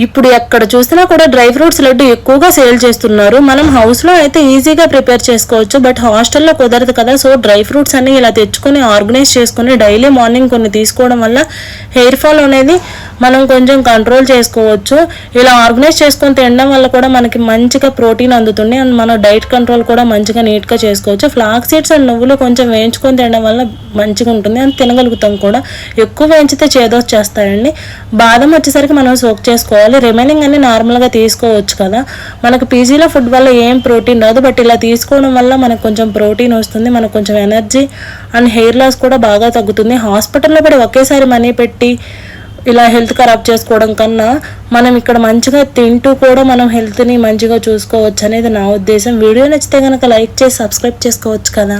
ఇప్పుడు ఎక్కడ చూసినా కూడా డ్రై ఫ్రూట్స్ లడ్డు ఎక్కువగా సేల్ చేస్తున్నారు. మనం హౌస్లో అయితే ఈజీగా ప్రిపేర్ చేసుకోవచ్చు, బట్ హాస్టల్లో కుదరదు కదా. సో డ్రై ఫ్రూట్స్ అన్ని ఇలా తెచ్చుకొని ఆర్గనైజ్ చేసుకొని డైలీ మార్నింగ్ కొన్ని తీసుకోవడం వల్ల హెయిర్ ఫాల్ అనేది మనం కొంచెం కంట్రోల్ చేసుకోవచ్చు. ఇలా ఆర్గనైజ్ చేసుకొని తినడం వల్ల కూడా మనకి మంచిగా ప్రోటీన్ అందుతుంది అండ్ మన డైట్ కంట్రోల్ కూడా మంచిగా నీట్గా చేసుకోవచ్చు. ఫ్లాక్ సీడ్స్ అండ్ నువ్వులు కొంచెం వేయించుకొని తినడం వల్ల మంచిగా ఉంటుంది అండ్ తినగలుగుతాం కూడా. ఎక్కువ వేయించితే చేదొచ్చేస్తాయండి. బాదం వచ్చేసరికి మనం సోక్ చేసుకోవాలి. రిమైనింగ్ అన్ని నార్మల్గా తీసుకోవచ్చు కదా. మనకు పీజీలో ఫుడ్ వల్ల ఏం ప్రోటీన్ రాదు, బట్ ఇలా తీసుకోవడం వల్ల మనకు కొంచెం ప్రోటీన్ వస్తుంది, మనకు కొంచెం ఎనర్జీ అండ్ హెయిర్ లాస్ కూడా బాగా తగ్గుతుంది. హాస్పిటల్లో పడి ఒకేసారి మనీ పెట్టి ఇలా హెల్త్ ఖరాబ్ చేసుకోవడం కన్నా మనం ఇక్కడ మంచిగా తింటూ కూడా మనం హెల్త్ని మంచిగా చూసుకోవచ్చు అనేది నా ఉద్దేశం. వీడియో నచ్చితే కనుక లైక్ చేసి సబ్స్క్రైబ్ చేసుకోవచ్చు కదా.